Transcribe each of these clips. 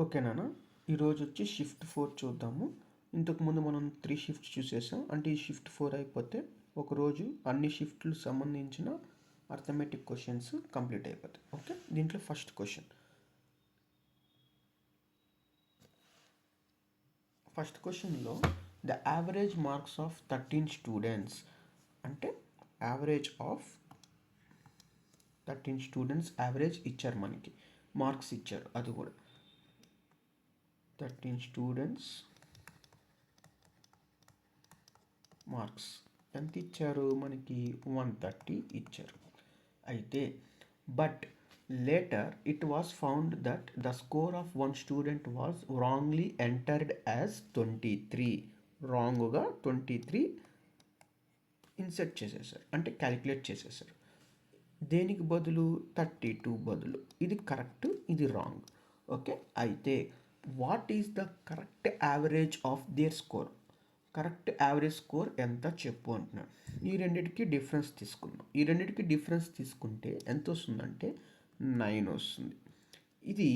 ఓకేనా. ఈరోజు వచ్చి షిఫ్ట్ 4 చూద్దాము. ఇంతకుముందు మనం 3 షిఫ్ట్స్ చూసేసాం. అంటే ఈ షిఫ్ట్ 4 అయిపోతే ఒకరోజు అన్ని షిఫ్ట్లు సంబంధించిన అర్థమెటిక్ క్వశ్చన్స్ కంప్లీట్ అయిపోతాయి. ఓకే, దీంట్లో ఫస్ట్ క్వశ్చన్లో the average marks of 13 students అంటే యావరేజ్ ఆఫ్ 13 స్టూడెంట్స్ యావరేజ్ ఇచ్చారు, మనకి మార్క్స్ ఇచ్చారు. అది కూడా 13 స్టూడెంట్స్ మార్క్స్ ఎంత ఇచ్చారు, మనకి 130 ఇచ్చారు. అయితే but later it was found that the score of one student was wrongly entered as 23. రాంగ్గా 23 ఇన్సర్ట్ చేసేసారు, అంటే క్యాలిక్యులేట్ చేసేసారు. దేనికి బదులు 32 బదులు. ఇది కరెక్ట్, ఇది రాంగ్. ఓకే, అయితే what is the correct average of their score? Correct average score ఎంత చెప్పు అంటున్నాడు. ఈ రెండింటికి డిఫరెన్స్ తీసుకుందాం. ఈ రెండింటికి డిఫరెన్స్ తీసుకుంటే ఎంత వస్తుందంటే 9 వస్తుంది. ఇది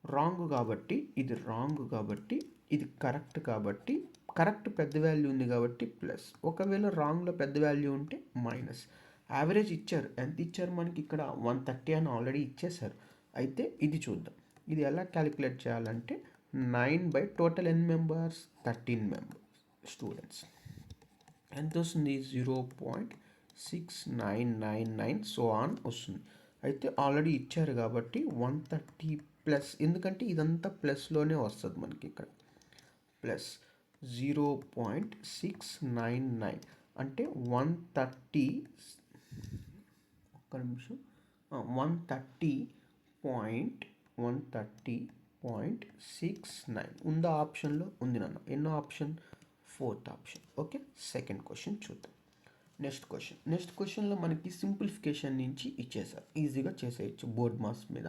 రాంగ్ కాబట్టి, ఇది రాంగ్ కాబట్టి, ఇది కరెక్ట్ కాబట్టి, కరెక్ట్ పెద్ద వాల్యూ ఉంది కాబట్టి ప్లస్, ఒకవేళ రాంగ్లో పెద్ద వాల్యూ ఉంటే మైనస్. యావరేజ్ ఇచ్చారు, ఎంత ఇచ్చారు మనకి ఇక్కడ 130 అని ఆల్రెడీ ఇచ్చేసారు. అయితే ఇది చూద్దాం. ఇది ఎలా క్యాలిక్యులేట్ చేయాలంటే 9 బై టోటల్ ఎన్ని మెంబర్స్, 13 మెంబర్స్ స్టూడెంట్స్. ఎంత వస్తుంది, 0.6999 సో ఆన్ వస్తుంది. అయితే ఆల్రెడీ ఇచ్చారు కాబట్టి 130 ప్లస్, ఎందుకంటే ఇదంతా ప్లస్లోనే వస్తుంది మనకి ఇక్కడ, ప్లస్ 0.699 అంటే 130, ఒక్క నిమిషం, 130.69 ఉందా ఆప్షన్లో? ఉంది నాన్న. ఎన్నో option? 4th option. Okay, second question చూద్దాం. నెక్స్ట్ క్వశ్చన్లో మనకి సింప్లిఫికేషన్ నుంచి ఇచ్చేసారు, ఈజీగా చేసేయచ్చు బోర్డ్ మార్క్స్ మీద.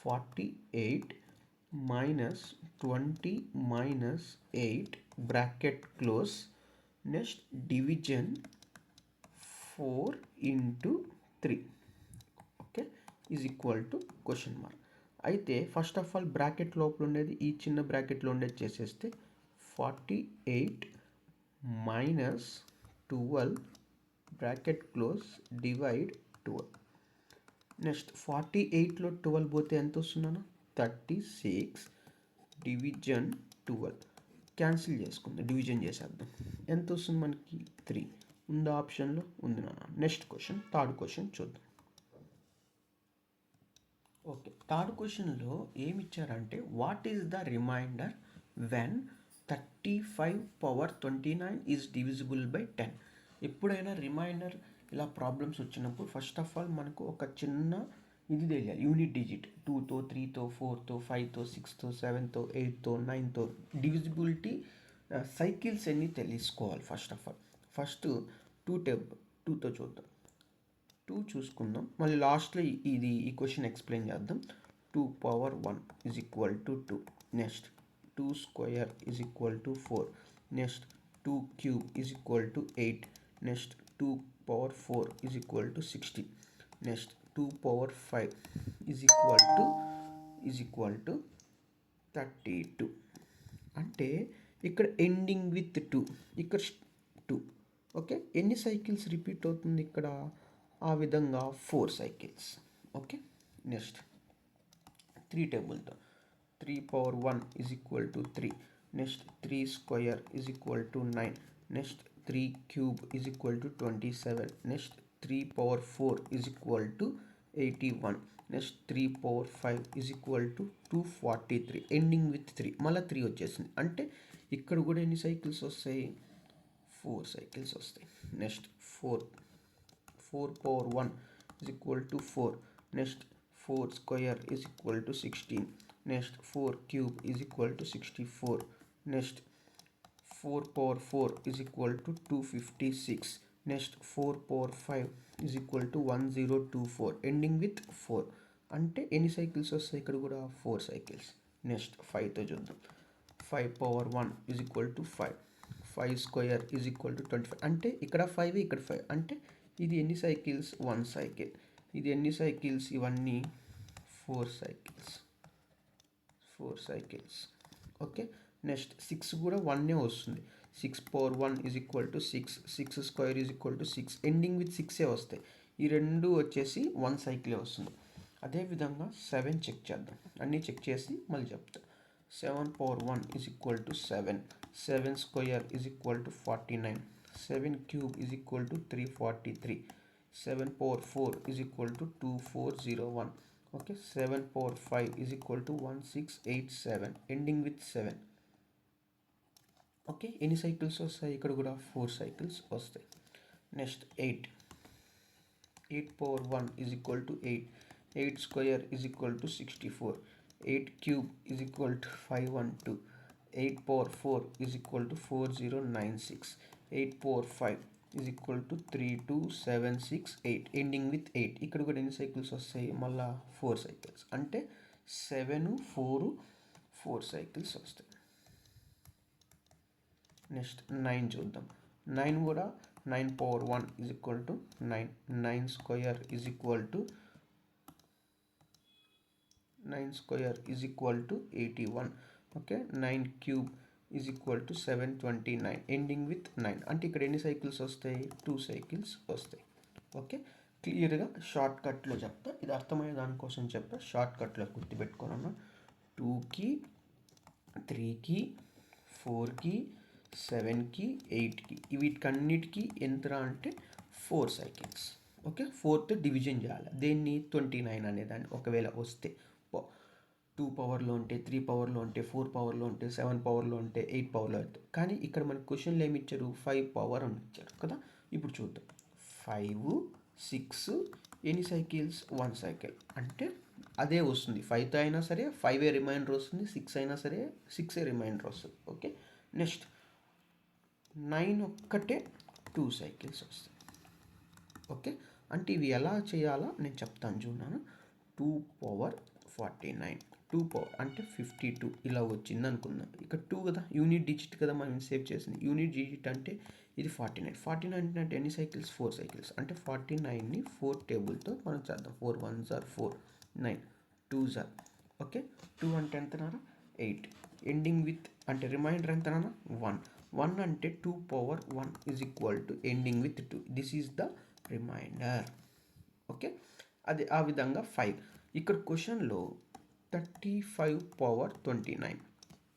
48 minus 20 minus 8 bracket close, next division 4 into 3 okay is equal to question mark. అయితే ఫస్ట్ ఆఫ్ ఆల్ బ్రాకెట్ లోపల ఉండేది, ఈ చిన్న బ్రాకెట్లో ఉండేది చేసేస్తే 48 minus 12 bracket close divide 12. Next 48లో 12 పోతే ఎంత వస్తున్నాను, 36 డివిజన్ 12. క్యాన్సిల్ చేసుకుందాం, డివిజన్ చేసేద్దాం. ఎంత వస్తుంది మనకి, 3 ఉందా ఆప్షన్లో? ఉంది నాన్న. నెక్స్ట్ క్వశ్చన్, థర్డ్ క్వశ్చన్ చూద్దాం. ఓకే, థర్డ్ క్వశ్చన్లో ఏమి ఇచ్చారంటే what is the remainder when 35/29 is divisible by 10. ఎప్పుడైనా రిమైండర్ ఇలా ప్రాబ్లమ్స్ వచ్చినప్పుడు ఫస్ట్ ఆఫ్ ఆల్ మనకు ఒక చిన్న ఇది తెలియాలి, యూనిట్ డిజిట్. 2తో 3తో 4తో 5తో 6తో 7తో 8తో 9తో డివిజిబిలిటీ సైకిల్స్ అన్నీ తెలుసుకోవాలి ఫస్ట్ ఆఫ్ ఆల్. ఫస్ట్ 2తో చూద్దాం. 2 చూసుకుందాం, మళ్ళీ లాస్ట్లో ఈ క్వశ్చన్ ఎక్స్ప్లెయిన్ చేద్దాం. 2/1 is equal to 2. Next 2 square is equal to 4. Next 2 cube is equal to 8. Next 2/4 is equal to 16. Next 2/5 is equal to 32. అంటే ఇక్కడ ఎండింగ్ విత్ 2, ఇక్కడ 2. ఓకే, ఎన్ని సైకిల్స్ రిపీట్ అవుతుంది ఇక్కడ, ఆ విధంగా 4 cycles. Okay, next 3 టేబుల్తో 3/1 is equal to 3. Next 3 square is equal to 9. Next 3 cube is equal to 27. Next 3/4 is equal to 81. Next 3/5 is equal to 243. Ending with 3, మళ్ళీ 3 వచ్చేసింది. అంటే ఇక్కడ కూడా ఎన్ని సైకిల్స్ వస్తాయి, 4 సైకిల్స్ వస్తాయి. Next 4/1 is equal to 4. Next 4 square is equal to 16. Next 4 cube is equal to 64. Next 4/4 is equal to 256. Next 4/5 is equal to 1024. Ending with 4. అంటే ఎన్ని సైకిల్స్ వస్తాయి ఇక్కడ కూడా, 4 సైకిల్స్. నెక్స్ట్ 5తో చూద్దాం. 5/1 is equal to 5. 5 square is equal to 25. అంటే ఇక్కడ 5, ఇక్కడ 5. అంటే ఇది ఎన్ని సైకిల్స్, 1 సైకిల్. ఇది ఎన్ని సైకిల్స్, ఇవన్నీ 4 సైకిల్స్. 4 cycles. ఓకే, నెక్స్ట్ 6 కూడా 1 వస్తుంది. 6 power 1 is equal to 6, 6 square is equal to 6, ending with 6 వస్తాయి. ఈ రెండు వచ్చేసి 1 సైకిలే వస్తుంది. అదేవిధంగా 7 చెక్ చేద్దాం, అన్నీ చెక్ చేసి మళ్ళీ చెప్తా. 7 power 1 is equal to 7, 7 square is equal to 49, 7 cube is equal to 343, 7 power 4 is equal to 2401. Okay, 7 power 5 is equal to 1687, ending with 7. Okay, ఎన్ని సైకిల్స్ వస్తాయి? ఇక్కడ కూడా 4 సైకిల్స్ వస్తాయి. Next 8 power 1 is equal to 8, 8 square is equal to 64, 8 cube is equal to 512, 8 power 4 is equal to 4096, 8 power 5 is equal to 32768, ending with 8. ఇక్కడ కూడా ఎన్ని cycles వస్తాయి? మళ్ళీ 4 సైకిల్స్, అంటే 7 4 4 సైకిల్స్ వస్తాయి. నెక్స్ట్ 9 చూద్దాం. 9 కూడా 9 power 1 is equal to 9, 9 square is equal to 81. Okay, 9 cube is equal to 729, ending with 9. అంటే ఇక్కడ ఎన్ని సైకిల్స్ వస్తాయి? 2 సైకిల్స్ వస్తాయి. ఓకే, క్లియర్గా షార్ట్ కట్లో చెప్తా, ఇది అర్థమయ్యే దానికోసం చెప్తా. షార్ట్ కట్లో గుర్తుపెట్టుకోనన్నా 2కి 3కి 4కి 7కి 8కి వీటికన్నిటికీ ఎంత అంటే 4 సైకిల్స్. ఓకే, 4th డివిజన్ చేయాలి దేన్ని? 29 అనేదాన్ని. ఒకవేళ వస్తే 2 పవర్లో ఉంటే, 3 పవర్లో ఉంటే, 4 పవర్లో ఉంటే, 7 పవర్లో ఉంటే, 8 పవర్లో ఉంటే. కానీ ఇక్కడ మనకి క్వశ్చన్లు ఏమి ఇచ్చారు? 5 పవర్ అని ఇచ్చారు కదా. ఇప్పుడు చూద్దాం. 5 6 ఎన్ని సైకిల్స్? 1 సైకిల్, అంటే అదే వస్తుంది. 5తో అయినా సరే 5 రిమైండర్ వస్తుంది, 6 అయినా సరే 6 రిమైండర్ వస్తుంది. ఓకే, నెక్స్ట్ 9 ఒక్కటే 2 సైకిల్స్ వస్తాయి. ఓకే, అంటే ఇవి ఎలా చేయాలో నేను చెప్తాను చూడాను. 2 power 49, 2 పవర్ అంటే 52 ఇలా వచ్చింది అనుకుందాం. ఇక్కడ 2 కదా, యూనిట్ డిజిట్ కదా మనం సేవ్ చేసింది. యూనిట్ డిజిట్ అంటే ఇది 49 అంటే ఎన్ని సైకిల్స్? 4 సైకిల్స్, అంటే 49ని 4 టేబుల్తో మనం చేద్దాం. 4 1s are 4, 9 2s are. Okay, 2 అంటే ఎంతనారా? 8, ఎండింగ్ విత్ అంటే రిమైండర్ ఎంతనా? 1 అంటే 2 power 1 is equal to ending with 2. This is the remainder. Okay, అది ఆ విధంగా 5. ఇక్కడ క్వశ్చన్లో 35 power 29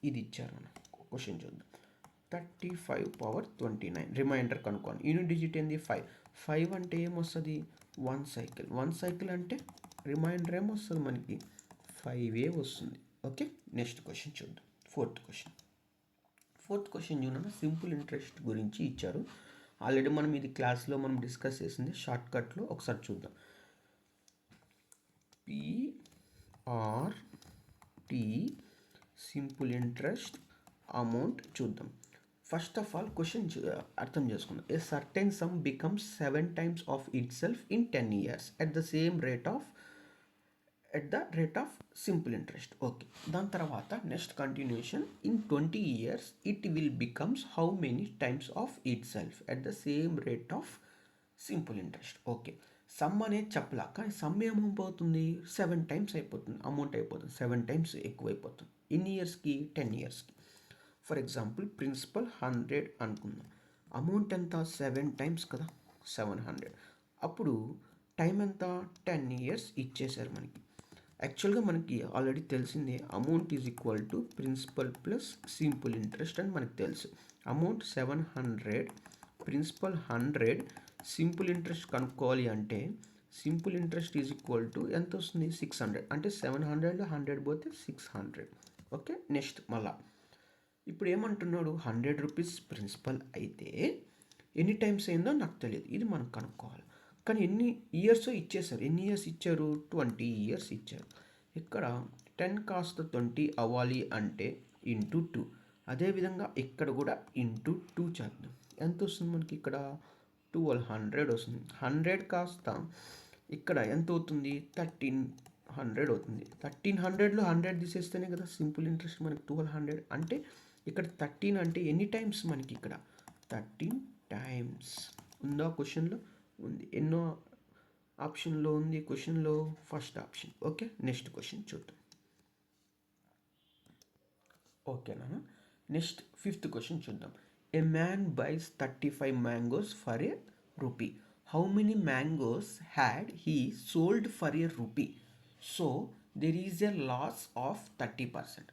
ఇది ఇచ్చారు. మనం క్వశ్చన్ చూద్దాం. 35 power 29 రిమైండర్ కనుక్కోండి. యూనిట్ డిజిట్ ఏంది? 5. 5 అంటే ఏమొస్తుంది? 1 సైకిల్. 1 సైకిల్ అంటే రిమైండర్ ఏమొస్తుంది మనకి? 5 వస్తుంది. ఓకే, నెక్స్ట్ క్వశ్చన్ చూద్దాం. ఫోర్త్ క్వశ్చన్ చూడండి. సింపుల్ ఇంట్రెస్ట్ గురించి ఇచ్చారు. ఆల్రెడీ మనం ఇది క్లాస్లో మనం డిస్కస్ చేసింది. షార్ట్ కట్లో ఒకసారి చూద్దాం. PRT సింపుల్ ఇంట్రెస్ట్ అమౌంట్ చూద్దాం. ఫస్ట్ ఆఫ్ ఆల్ క్వశ్చన్ అర్థం చేసుకుందాం. A certain some becomes 7 times of it self in 10 years at the rate of simple interest. Okay, దాని తర్వాత next continuation. In 20 years it will becomes how many times of it self at the same rate of simple interest. Okay, some అనేది చెప్పలా, కానీ some ఏమైపోతుంది? 7 times అయిపోతుంది, amount అయిపోతుంది 7 times ఎక్కువైపోతుంది. ఎన్ని ఇయర్స్కి? 10 yearsకి. ఫర్ ఎగ్జాంపుల్ ప్రిన్సిపల్ 100 అనుకుందాం. అమౌంట్ ఎంత? 7 times కదా, 700. అప్పుడు టైం ఎంత? 10 years ఇచ్చేసారు మనకి. యాక్చువల్గా మనకి ఆల్రెడీ తెలిసిందే, amount is equal to principal plus simple interest అని మనకు తెలుసు. అమౌంట్ 700, ప్రిన్సిపల్ 100, సింపుల్ ఇంట్రెస్ట్ కనుక్కోవాలి అంటే simple interest is equal to ఎంత వస్తుంది? 600. అంటే 700లో 100 పోతే 600. ఓకే, నెక్స్ట్ మళ్ళా ఇప్పుడు ఏమంటున్నాడు? 100 రూపీస్ ప్రిన్సిపల్ అయితే ఎన్ని టైమ్స్ అయిందో నాకు తెలియదు, ఇది మనం కనుక్కోవాలి. కానీ ఎన్ని ఇయర్స్ ఇచ్చేసారు. ఎన్ని ఇయర్స్ ఇచ్చారు? 20 years ఇచ్చారు. ఇక్కడ 10 కాస్త 20 అవ్వాలి అంటే ఇంటూ 2. అదేవిధంగా ఇక్కడ కూడా ఇంటూ 2 చేద్దాం. ఎంత వస్తుంది మనకి? ఇక్కడ 1200 వస్తుంది. 100 కాస్త ఇక్కడ ఎంత అవుతుంది? 1300 అవుతుంది. 1300లో 100 తీసేస్తేనే కదా సింపుల్ ఇంట్రెస్ట్ మనకి 1200. అంటే ఇక్కడ 13 అంటే ఎన్ని టైమ్స్ మనకి? ఇక్కడ 13 times ఉందా క్వశ్చన్లో? ఉంది. ఎన్నో ఆప్షన్లో ఉంది క్వశ్చన్లో? First option. Okay, next question చూద్దాం. ఓకేనా. నెక్స్ట్ 5th క్వశ్చన్ చూద్దాం. A man buys 35 mangoes for a rupee. How many mangoes had he sold for a rupee? So there is a loss of 30%.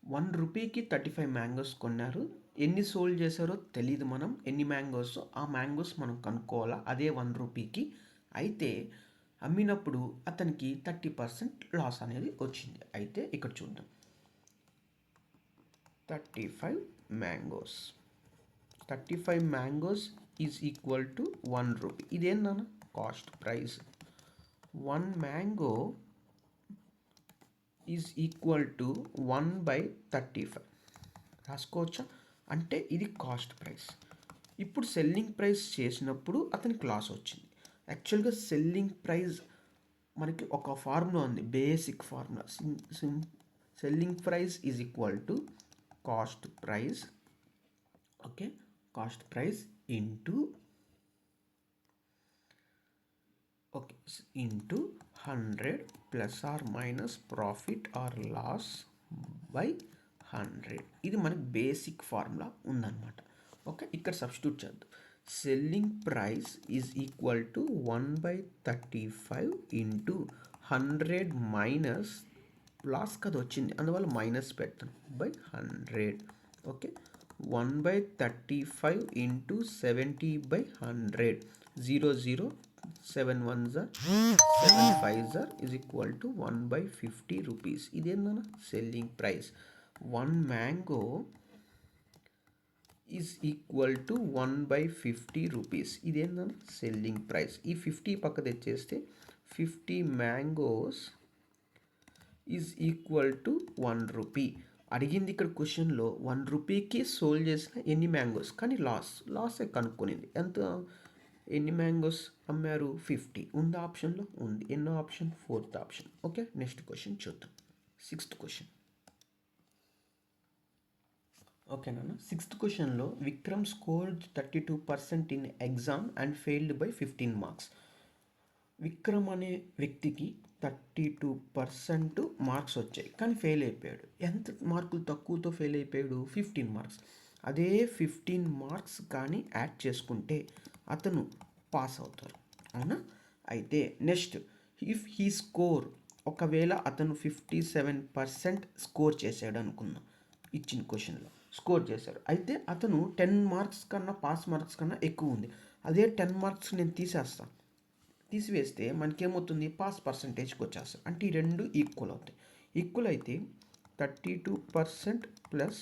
1 రూపీకి 35 మ్యాంగోస్ కొన్నారు. ఎన్ని sold చేశారో తెలియదు, మనం ఎన్ని మ్యాంగోస్, ఆ మ్యాంగోస్ మనం కనుక్కోవాలా అదే 1 రూపీకి. అయితే అమ్మినప్పుడు అతనికి 30% లాస్ అనేది వచ్చింది. అయితే ఇక్కడ చూద్దాం. 35 mangoes, 35 mangoes is equal to 1 rupee. ఇదేందన్న cost price. 1 mango is equal to 1/35 రాసుకోవచ్చా? అంటే ఇది కాస్ట్ ప్రైస్. ఇప్పుడు సెల్లింగ్ ప్రైస్ చేసినప్పుడు అతనికి లాస్ వచ్చింది. యాక్చువల్గా సెల్లింగ్ ప్రైస్ మనకి ఒక ఫార్ములా ఉంది, basic formula. Selling price is equal to cost price. Okay, cost price into into 100 plus or minus profit or loss by 100. ఇది మనకి బేసిక్ ఫార్ములా ఉందన్నమాట. ఓకే, ఇక్కడ సబ్స్టిట్యూట్ చేద్దాం. Selling price is equal to 1/35 into 100 minus loss కదా వచ్చింది, అందువల్ల minus పెడతాను, by 100. Okay, 1/35 into 70/100. 0 0 7 1s are 7 5s are is equal to 1/50 rupees. ఇదేందన్న selling price. 1 mango is equal to 1/50 rupees. ఇదేందన్న selling price. ఈ 50 పక్క తెచ్చేస్తే 50 mangoes is equal to 1 rupee. అడిగింది ఇక్కడ క్వశ్చన్లో 1 రూపీకి సోల్డ్ చేసిన ఎన్ని మ్యాంగోస్, కానీ లాసే కనుక్కునింది. ఎంత, ఎన్ని మ్యాంగోస్ అమ్మారు? 50 ఉంది ఆప్షన్లో, ఉంది. ఎన్నో option? 4th option. Okay, next question చూద్దాం. 6th question. ఓకేనా. 6th క్వశ్చన్లో Vikram scored 32% in exam and failed by 15 marks. Vikram అనే వ్యక్తికి 32% మార్క్స్ వచ్చాయి, కానీ ఫెయిల్ అయిపోయాడు. ఎంత మార్కులు తక్కువతో ఫెయిల్ అయిపోయాడు? 15 మార్క్స్. అదే 15 మార్క్స్ కానీ యాడ్ చేసుకుంటే అతను పాస్ అవుతారు, అవునా? అయితే నెక్స్ట్, ఇఫ్ హీ స్కోర్, ఒకవేళ అతను 57% స్కోర్ చేశాడు అనుకుందాం. ఇచ్చిన క్వశ్చన్లో స్కోర్ చేశారు. అయితే అతను 10 మార్క్స్ కన్నా, పాస్ మార్క్స్ కన్నా ఎక్కువ ఉంది. అదే 10 మార్క్స్ నేను తీసివేస్తే మనకేమవుతుంది? పాస్ పర్సంటేజ్కి వచ్చేస్తారు. అంటే ఈ రెండు ఈక్వల్ అవుతాయి. ఈక్వల్ అయితే 32% plus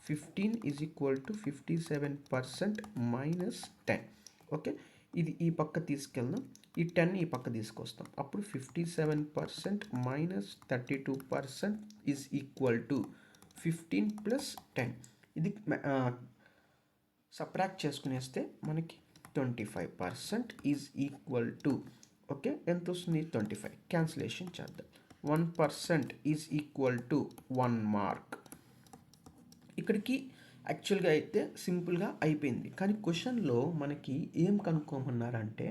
15 is equal to 57% minus 10. Okay, ఇది ఈ పక్క తీసుకెళ్దాం, ఈ 10 ఈ పక్క తీసుకొస్తాం. అప్పుడు 57% minus 32% is equal to 15 plus 10. ఇది సబ్ట్రాక్ట్ చేసుకునేస్తే మనకి 25% ఈజ్ ఈక్వల్ టు, ఓకే, ఎంత వస్తుంది? 25. క్యాన్సిలేషన్ చేద్దాం. 1% ఈజ్ ఈక్వల్ టు 1 మార్క్. ఇక్కడికి యాక్చువల్గా అయితే సింపుల్గా అయిపోయింది. కానీ క్వశ్చన్లో మనకి ఏం కనుక్కోమన్నారంటే,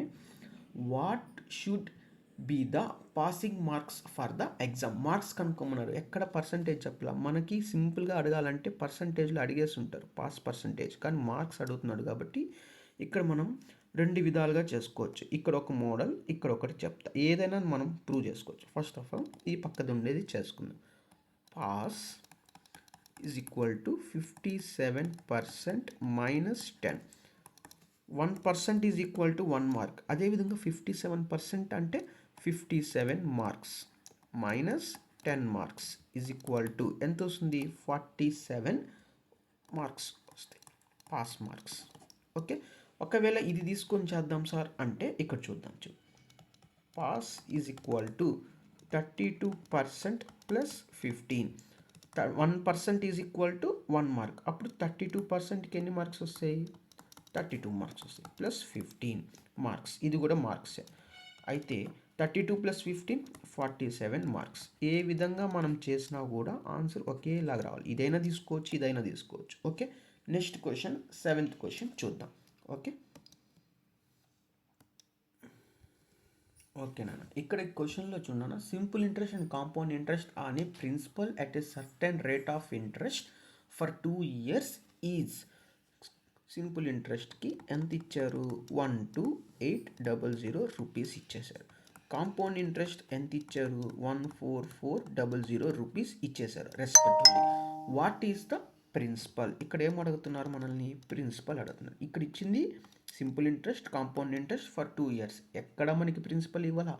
what should be the passing marks for the exam. Marks కనుక్కోమన్నారు. ఎక్కడ పర్సంటేజ్ చెప్పాల. మనకి సింపుల్గా అడగాలంటే పర్సంటేజ్లో అడిగేసి ఉంటారు, పాస్ పర్సంటేజ్. కానీ మార్క్స్ అడుగుతున్నాడు కాబట్టి ఇక్కడ మనం 2 విధాలుగా చేసుకోవచ్చు. ఇక్కడ ఒక మోడల్, ఇక్కడ ఒకటి చెప్తా. ఏదైనా మనం ప్రూవ్ చేసుకోవచ్చు. ఫస్ట్ ఆఫ్ ఆల్ ఈ పక్కది ఉండేది చేసుకుందాం. Pass is equal to 57% minus 10. 1% is equal to 1 mark. అదేవిధంగా 57% అంటే 57 marks minus 10 marks is equal to ఎంత వస్తుంది? 47 మార్క్స్ వస్తాయి, పాస్ మార్క్స్. ఓకే, ఒకవేళ ఇది తీసుకొని చేద్దాం సార్ అంటే ఇక్కడ చూద్దాం. Pass is equal to 32% plus 15. 1% is equal to 1 mark. అప్పుడు 32%కి ఎన్ని మార్క్స్ వస్తాయి? 32 మార్క్స్ వస్తాయి, ప్లస్ 15 మార్క్స్. ఇది కూడా మార్క్సే. అయితే 32 ప్లస్ 15 47 మార్క్స్. ఏ విధంగా మనం చేసినా కూడా ఆన్సర్ ఒకేలాగా రావాలి. ఇదైనా తీసుకోవచ్చు, ఇదైనా తీసుకోవచ్చు. Okay, next question 7th question చూద్దాం. ఓకే నాన్న, ఇక్కడ క్వశ్చన్లో చూడన్నా, simple interest and compound interest అనే principal at a certain rate of interest for 2 years is simple ఇంట్రెస్ట్కి ఎంత ఇచ్చారు 12800 రూపీస్ ఇచ్చేశారు. కాంపౌండ్ ఇంట్రెస్ట్ ఎంత ఇచ్చారు 14400 రూపీస్ ఇచ్చేశారు respectively. What is the principal? ఇక్కడ ఏం అడుగుతున్నారు మనల్ని? ప్రిన్సిపల్ అడుగుతున్నారు. ఇక్కడ ఇచ్చింది simple interest, compound interest for 2 years. ఎక్కడ మనకి ప్రిన్సిపల్ ఇవ్వాలా?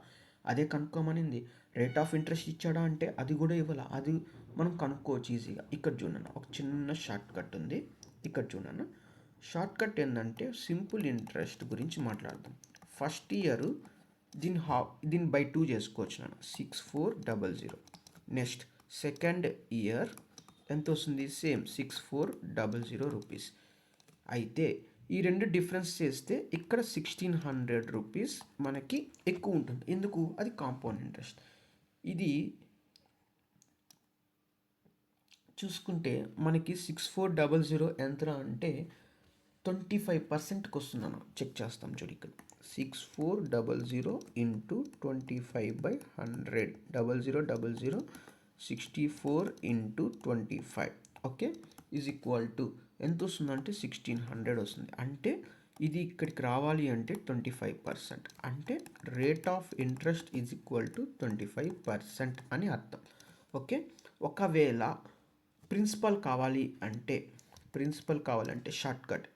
అదే కనుక్కోమనింది. రేట్ ఆఫ్ ఇంట్రెస్ట్ ఇచ్చాడా అంటే అది కూడా ఇవ్వాలా, అది మనం కనుక్కోవచ్చు ఈజీగా. ఇక్కడ చూడన్న ఒక చిన్న షార్ట్ కట్ ఉంది. ఇక్కడ చూడన్న షార్ట్ కట్ ఏంటంటే సింపుల్ ఇంట్రెస్ట్ గురించి మాట్లాడదాం. ఫస్ట్ ఇయర్ దీన్ని బై 2 చేసుకోవచ్చు నాన్న, 6400. నెక్స్ట్ సెకండ్ ఇయర్ ఎంత వస్తుంది? Same 6400 rupees. అయితే ఈ రెండు డిఫరెన్స్ చేస్తే ఇక్కడ 1600 రూపీస్ మనకి ఎక్కువ ఉంటుంది. ఎందుకు? అది కాంపౌండ్ ఇంట్రెస్ట్. ఇది చూసుకుంటే మనకి 6400 ఎంత అంటే 25%కి వస్తున్నాను. చెక్ చేస్తాం చూడు ఇక్కడ. 6400 into 25/100, 0000 64 into 25, okay, is equal to ఎంత వస్తుందంటే 1600 వస్తుంది. అంటే ఇది ఇక్కడికి రావాలి అంటే 25%. అంటే rate of interest is equal to 25% అని అర్థం. ఓకే, ఒకవేళ ప్రిన్సిపల్ కావాలంటే షార్ట్ కట్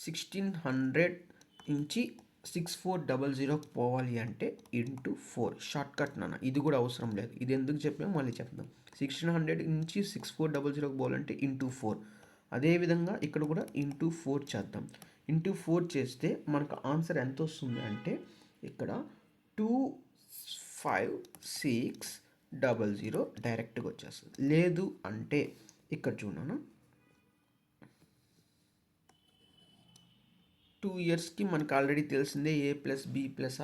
1600 నుంచి 6400 పోవాలి అంటే ఇంటూ 4 షార్ట్ కట్ నాన్న. ఇది కూడా అవసరం లేదు, ఇది ఎందుకు చెప్పాము మళ్ళీ చెప్తాం. 1600 నుంచి 6400 పోవాలంటే ఇంటూ 4. అదేవిధంగా ఇక్కడ కూడా ఇంటూ 4 చేద్దాం. ఇంటూ 4 చేస్తే మనకు ఆన్సర్ ఎంత వస్తుంది అంటే ఇక్కడ 25600 డైరెక్ట్గా వచ్చేస్తుంది. లేదు అంటే ఇక్కడ చూడను 2 ఇయర్స్కి మనకు ఆల్రెడీ తెలిసిందే a + b ±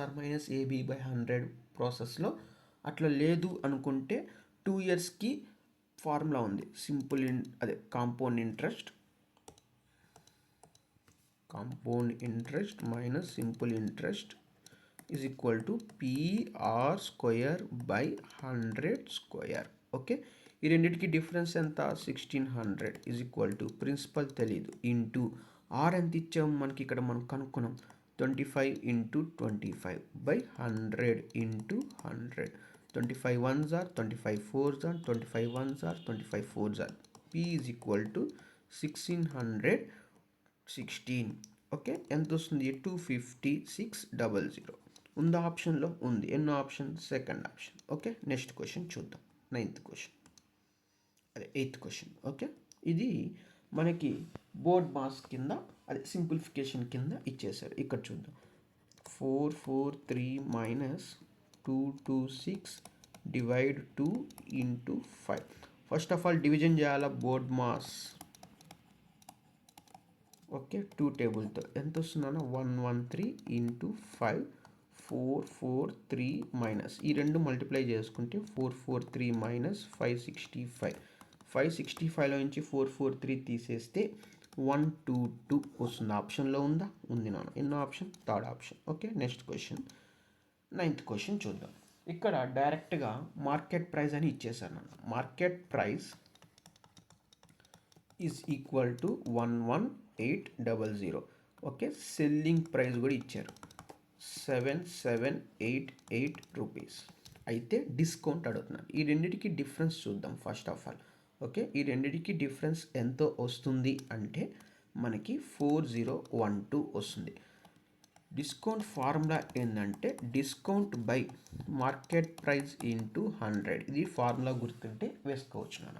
ab/100 ప్రాసెస్లో. అట్లా లేదు అనుకుంటే 2 ఇయర్స్కి ఫార్ములా ఉంది. Compound interest minus simple interest is equal to PR²/100². Okay, ఈ రెండింటికి డిఫరెన్స్ ఎంత? 1600 ఈజ్ ఈక్వల్ టు ప్రిన్సిపల్ తెలీదు ఇంటూ ఆర్ ఎంత ఇచ్చాము మనకి ఇక్కడ మనం కనుక్కున్నాం 25 into 25/100 into 100. 25 1s are 25 4s are 25 1s are 25 4s are. P is equal to 1616. Okay, ఎంత వస్తుంది? 25600 ఉందా? ఆప్షన్లో ఉంది. ఎన్నో option? Second option. Okay, next question చూద్దాం. 9th క్వశ్చన్, అదే 8th క్వశ్చన్. ఓకే, ఇది మనకి బోర్డ్ మాస్ కింద సింప్లిఫికేషన్ కింద ఇచ్చేసారు. ఇక్కడ చూద్దాం. 443 minus 226 divide 2 into 5. First of all division చేయాలా బోర్డ్ మాస్. ఓకే, 2 టేబుల్తో ఎంత వస్తుందన్న 113 ఇంటూ 5. 443 మైనస్ ఈ రెండు మల్టిప్లై చేసుకుంటే 443 మైనస్ 565. 565లో నుంచి 443 తీసేస్తే 122 వస్తుంది. ఆప్షన్లో ఉందా? ఉంది నాన్న. ఎన్నో option? Third option. Okay, next question 9th question చూద్దాం. ఇక్కడ డైరెక్ట్గా మార్కెట్ ప్రైస్ అని ఇచ్చేసాను నాన్న. Market price is equal to 11800. Okay, selling price కూడా ఇచ్చారు 7788 రూపీస్. అయితే డిస్కౌంట్ అడుగుతున్నాను. ఈ రెండింటికి డిఫరెన్స్ చూద్దాం ఫస్ట్ ఆఫ్ ఆల్. ఓకే, ఈ రెండింటికి డిఫరెన్స్ ఎంతో వస్తుంది అంటే మనకి 4012 వస్తుంది. డిస్కౌంట్ ఫార్ములా ఏంటంటే discount by market price into 100. ఇది ఫార్ములా గుర్తుంటే వేసుకోవచ్చు నాన్న.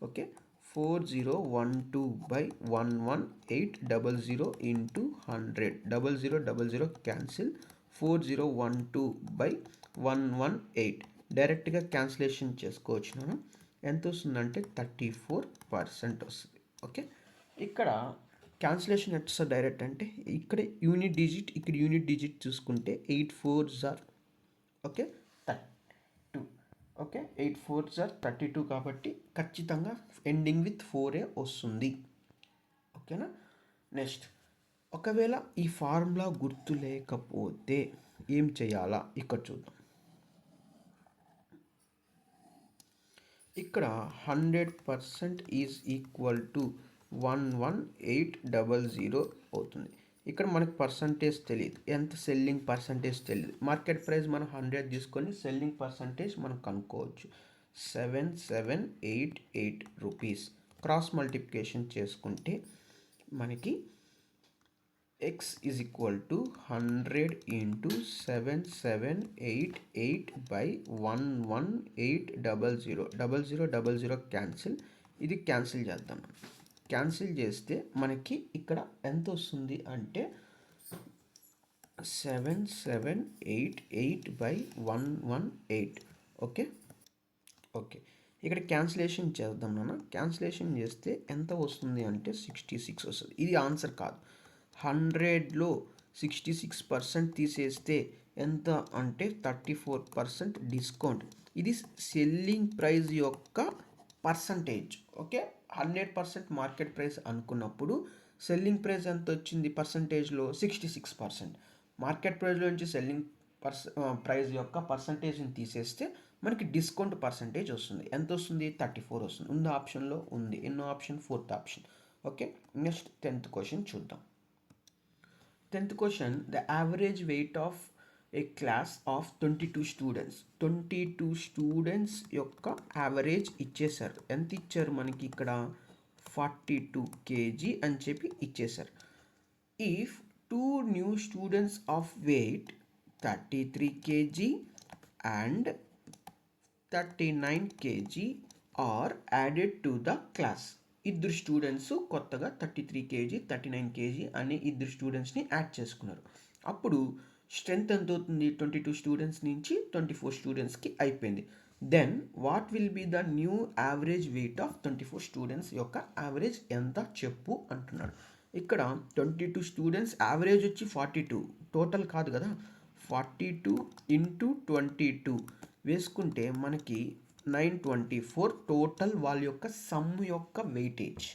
Okay, 4012/11800 into 100. 0000 క్యాన్సిల్. 4012/118 డైరెక్ట్గా క్యాన్సిలేషన్ చేసుకోవచ్చు నాన్న. ఎంత వస్తుందంటే 34% వస్తుంది. ఓకే, ఇక్కడ క్యాన్సిలేషన్ ఎట్లా డైరెక్ట్ అంటే ఇక్కడ యూనిట్ డిజిట్, ఇక్కడ యూనిట్ డిజిట్ చూసుకుంటే 8 4s are okay 32. Okay, 8 4s are 32 కాబట్టి ఖచ్చితంగా ఎండింగ్ విత్ 4 వస్తుంది. ఓకేనా. నెక్స్ట్, ఒకవేళ ఈ ఫార్ములా గుర్తు లేకపోతే ఏం చేయాలా ఇక్కడ చూద్దాం. ఇక్కడ 100% ఈజ్ ఈక్వల్ టు 11800 అవుతుంది. ఇక్కడ మనకు పర్సంటేజ్ తెలియదు, ఎంత సెల్లింగ్ పర్సంటేజ్ తెలియదు. మార్కెట్ ప్రైస్ మనం 100 తీసుకొని సెల్లింగ్ పర్సంటేజ్ మనం కనుక్కోవచ్చు. 7788 రూపీస్ క్రాస్ మల్టిప్లికేషన్ చేసుకుంటే మనకి x is equal to 100 into 7788 by 11800 0000 cancel. ఇది క్యాన్సిల్ చేద్దాం. క్యాన్సిల్ చేస్తే మనకి ఇక్కడ ఎంత వస్తుంది అంటే 7788 by 118. ఓకే ఓకే ఇక్కడ క్యాన్సిలేషన్ చేద్దాం నాన్న. క్యాన్సిలేషన్ చేస్తే ఎంత వస్తుంది అంటే 66 వస్తుంది. ఇది ఆన్సర్ కాదు. 100లో 66% తీసేస్తే ఎంత అంటే 34% డిస్కౌంట్. ఇది సెల్లింగ్ ప్రైస్ యొక్క పర్సంటేజ్. ఓకే 100% మార్కెట్ ప్రైస్ అనుకున్నప్పుడు సెల్లింగ్ ప్రైస్ ఎంత వచ్చింది పర్సంటేజ్లో 66%. మార్కెట్ ప్రైస్లో నుంచి సెల్లింగ్ ప్రైస్ యొక్క పర్సంటేజ్ని తీసేస్తే మనకి డిస్కౌంట్ పర్సంటేజ్ వస్తుంది. ఎంత వస్తుంది 34 వస్తుంది. ఉన్న ఆప్షన్లో ఉంది. ఎన్నో option 4th option. Okay next 10th question చూద్దాం. 10th question, the average weight of a class of 22 students. 22 students యొక్క యావరేజ్ ఇచ్చేసారు. ఎంత ఇచ్చారు మనకి ఇక్కడ 42 kg అని చెప్పి ఇచ్చేసారు. If 2 new students of weight 33 kg and 39 kg are added to the class. ఇద్దరు స్టూడెంట్స్ కొత్తగా 33 kg 39 kg అనే ఇద్దరు స్టూడెంట్స్ని యాడ్ చేసుకున్నారు. అప్పుడు స్ట్రెంత్ ఎంత అవుతుంది 22 స్టూడెంట్స్ నుంచి 24 స్టూడెంట్స్కి అయిపోయింది. Then what will be the new average weight of 24 students యొక్క యావరేజ్ ఎంత చెప్పు అంటున్నాడు. ఇక్కడ 22 స్టూడెంట్స్ యావరేజ్ వచ్చి 42, టోటల్ కాదు కదా. 42 ఇంటూ 22 వేసుకుంటే మనకి 924 టోటల్ వాళ్ళ యొక్క సమ్ యొక్క వెయిటేజ్.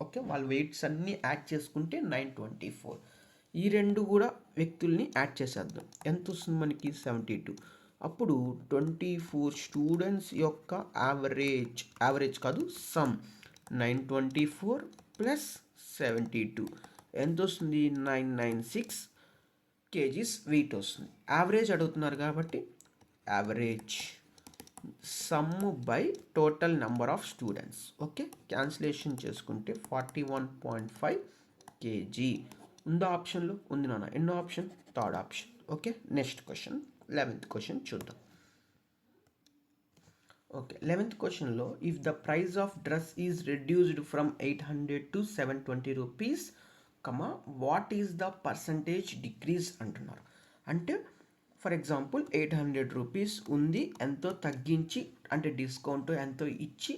ఓకే వాళ్ళ వెయిట్స్ అన్నీ యాడ్ చేసుకుంటే 924. ఈ రెండు కూడా వ్యక్తుల్ని యాడ్ చేసేద్దాం. ఎంత వస్తుంది మనకి 72. అప్పుడు 24 స్టూడెంట్స్ యొక్క యావరేజ్ కాదు సమ్ 924 ప్లస్ 72 ఎంత వస్తుంది 996 కేజీస్ వెయిట్ వస్తుంది. యావరేజ్ అడుగుతున్నారు కాబట్టి average sum by total number of students. Okay cancellation చేసుకుంటే 41.5 kg. ఉందో ఆప్షన్లో ఉంది నాన్న. ఎన్నో option 3rd option. Okay next question 11th question చూద్దాం. ఓకే 11th క్వశ్చన్లో if the price of dress is reduced from 800 to 720 rupees what is the percentage decrease అంటున్నారు. అంటే ఫర్ ఎగ్జాంపుల్ 800 రూపీస్ ఉంది, ఎంతో తగ్గించి అంటే డిస్కౌంట్ ఎంతో ఇచ్చి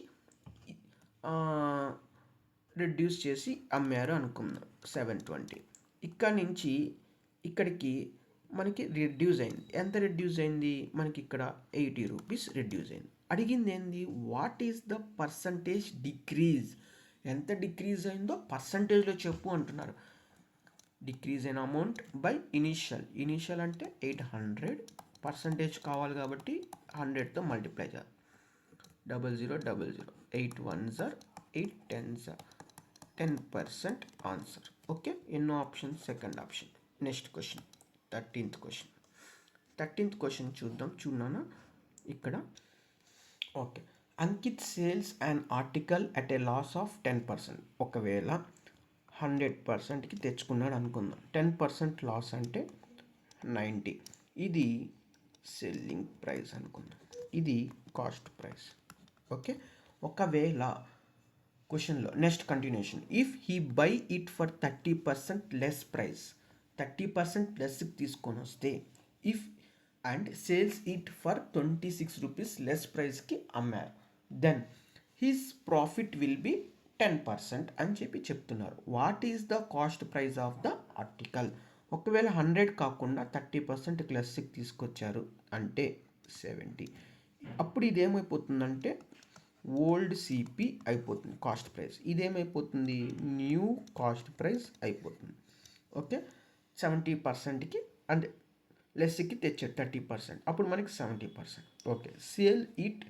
రెడ్యూస్ చేసి అమ్మారు అనుకుందాం 720. ఇక్కడ నుంచి ఇక్కడికి మనకి రెడ్యూస్ అయింది. ఎంత రెడ్యూస్ అయింది మనకి ఇక్కడ 80 రూపీస్ రెడ్యూస్ అయింది. అడిగింది ఏంది what is the percentage decrease. ఎంత డిక్రీజ్ అయిందో పర్సంటేజ్లో చెప్పు అంటున్నారు. డిక్రీజ్ అయిన అమౌంట్ బై ఇనీషియల్ అంటే 800, పర్సంటేజ్ కావాలి కాబట్టి 100తో మల్టిప్లై చేయాలి. 0000 8 1s are 8 10s are 10% answer. Okay ఎన్నో option second option. Next question 13th question. 13th question చూద్దాం ఇక్కడ. Okay Ankit sells and article at a loss of 10%. ఒకవేళ 100%కి తెచ్చుకున్నాడు అనుకుందాం. 10% లాస్ అంటే 90. ఇది సెల్లింగ్ ప్రైస్ అనుకుందాం, ఇది కాస్ట్ ప్రైస్. ఓకే ఒకవేళ క్వశ్చన్లో next continuation if he buy it for 30% less price, 30% లెస్కి తీసుకొని వస్తే if and sales it for 26 rupees less ప్రైస్కి అమ్మారు, then his profit will be 10% అని చెప్పి చెప్తున్నారు. What is the cost price of the article. ఒకవేళ 100 కాకుండా 30% లెస్కి తీసుకొచ్చారు అంటే 70. అప్పుడు ఇదేమైపోతుందంటే ఓల్డ్ సిపి అయిపోతుంది కాస్ట్ ప్రైస్. ఇదేమైపోతుంది న్యూ కాస్ట్ ప్రైస్ అయిపోతుంది. ఓకే 70%కి అంటే లెస్కి తెచ్చారు 30%, అప్పుడు మనకి 70%. ఓకే సేల్ ఇట్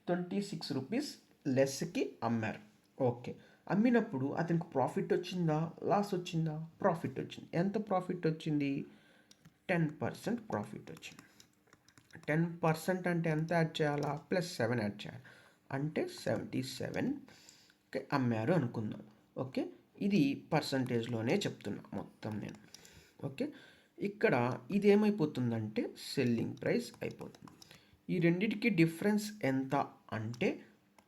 26 రూపీస్ లెస్కి అమ్మారు. ఓకే, అమ్మినప్పుడు అతనికి ప్రాఫిట్ వచ్చిందా, లాస్ వచ్చిందా? ప్రాఫిట్ వచ్చింది. ఎంత ప్రాఫిట్ వచ్చింది? 10% ప్రాఫిట్ వచ్చింది. 10% అంటే ఎంత యాడ్ చేయాలా? +7 యాడ్ చేయాలి. అంటే 77కి అమ్మారు అనుకుందాం. ఓకే, ఇది పర్సంటేజ్లోనే చెప్తున్నా మొత్తం నేను. ఓకే, ఇక్కడ ఇది ఏమైపోతుందంటే సెల్లింగ్ ప్రైస్ అయిపోతుంది. ఈ రెండిటికి డిఫరెన్స్ ఎంత అంటే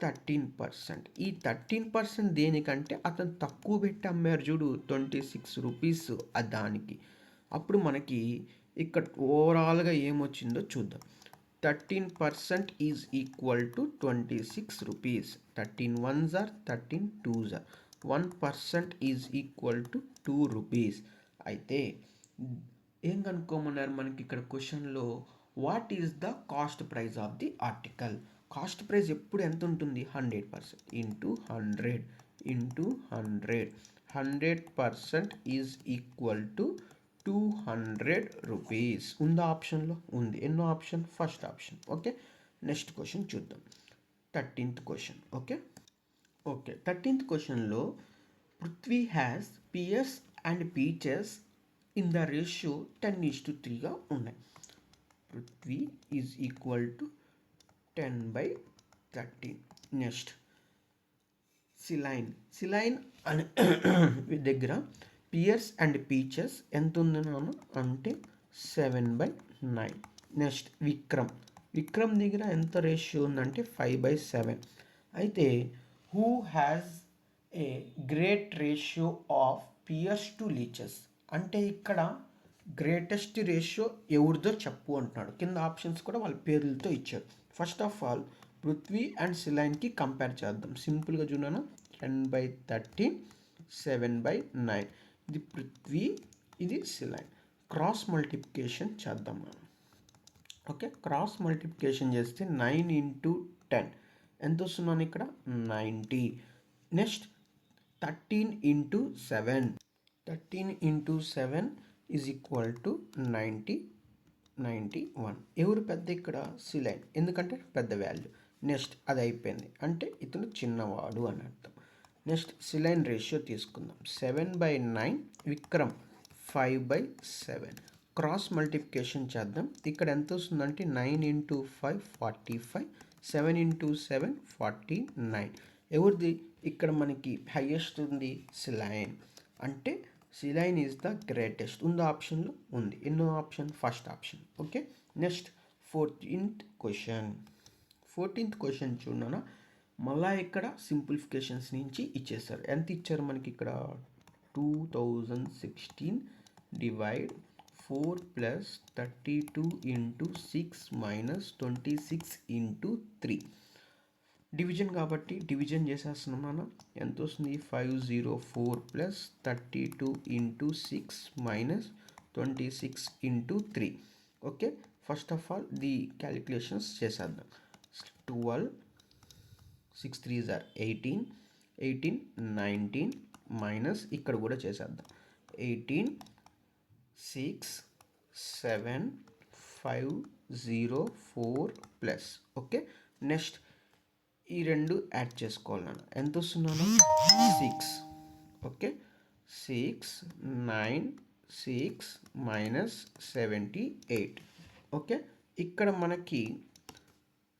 13%. ఈ 13% దేనికంటే అతను తక్కువ పెట్టి అమ్మారు చూడు, 26 రూపీస్ దానికి. అప్పుడు మనకి ఇక్కడ ఓవరాల్గా ఏమొచ్చిందో చూద్దాం. 13% is equal to 26 rupees. 13 1s are 13 2s are. 1% is equal to 2 rupees. అయితే ఏం కనుక్కోమన్నారు మనకి ఇక్కడ క్వశ్చన్లో? What is the cost price of the article? Cost price ఎప్పుడు ఎంత ఉంటుంది? 100% into 100 into 100. 100% is equal to 200 rupees. ఉందా ఆప్షన్లో? ఉంది. ఎన్నో option? First option. Okay, next question చూద్దాం. 13th question. ఓకే, 13th క్వశ్చన్లో Prithvi has Pierce and peaches in the ratio 10:3గా ఉన్నాయి. Prithvi is equal to 10/13. Next Celine అనే దగ్గర పియర్స్ అండ్ పీచెస్ ఎంత ఉంది నాన్న అంటే 7/9. నెక్స్ట్ విక్రమ్ దగ్గర ఎంత రేషియో ఉందంటే 5/7. అయితే who has a great ratio of pears to lychees అంటే ఇక్కడ గ్రేటెస్ట్ రేషియో ఎవరిదో చెప్పు అంటున్నాడు. కింద ఆప్షన్స్ కూడా వాళ్ళ పేర్లతో ఇచ్చారు. First of all Prithvi and సిలైన్కి కంపేర్ చేద్దాం. సింపుల్గా చూడనా, 10/13 7/9. ఇది పృథ్వీ, ఇది సిలైన్. క్రాస్ మల్టిప్లికేషన్ చేద్దాం మనం. ఓకే, క్రాస్ మల్టిప్లికేషన్ చేస్తే 9 ఇంటూ 10 ఎంత వస్తున్నాను ఇక్కడ? 90. Next 13 into 7. 13 into 7 is equal to 91. ఎవరు పెద్ద ఇక్కడ? సిలైన్, ఎందుకంటే పెద్ద వాల్యూ. నెక్స్ట్ అది అయిపోయింది అంటే ఇతను చిన్నవాడు అని అర్థం. నెక్స్ట్ సిలైన్ రేషియో తీసుకుందాం. 7/9, విక్రమ్ 5/7. క్రాస్ మల్టిప్లికేషన్ చేద్దాం. ఇక్కడ ఎంత వస్తుందంటే 9 ఇంటూ 5 45, 7 ఇంటూ 7 49. ఎవరిది ఇక్కడ మనకి హైయెస్ట్ ఉంది? సిలైన్. అంటే సిలైన్ ఈజ్ ద గ్రేటెస్ట్. ఉందా ఆప్షన్లో? ఉంది. ఎన్నో option? First option. Okay, next 14th question. 14th question చూడనా, మళ్ళా ఇక్కడ సింప్లిఫికేషన్స్ నుంచి ఇచ్చేస్తారు. ఎంత ఇచ్చారు మనకి ఇక్కడ? 2016 divide 4 plus 32 into 6 minus 26 into 3. Division కాబట్టి డివిజన్ చేసేస్తున్నాం మనం. ఎంత వస్తుంది? 504 plus 32 into 6 minus 26 into 3. Okay, first of all the calculations చేసేద్దాం. 12 6 3s are 18, 18 19 మైనస్ ఇక్కడ కూడా చేసేద్దాం. 18 6 7 5 0 4 ప్లస్. ఓకే, నెక్స్ట్ ఈ రెండు యాడ్ చేసుకోవాలి. ఎంత వస్తున్నాను? 6. Okay, 6 9 6 minus 78. ఓకే, ఇక్కడ మనకి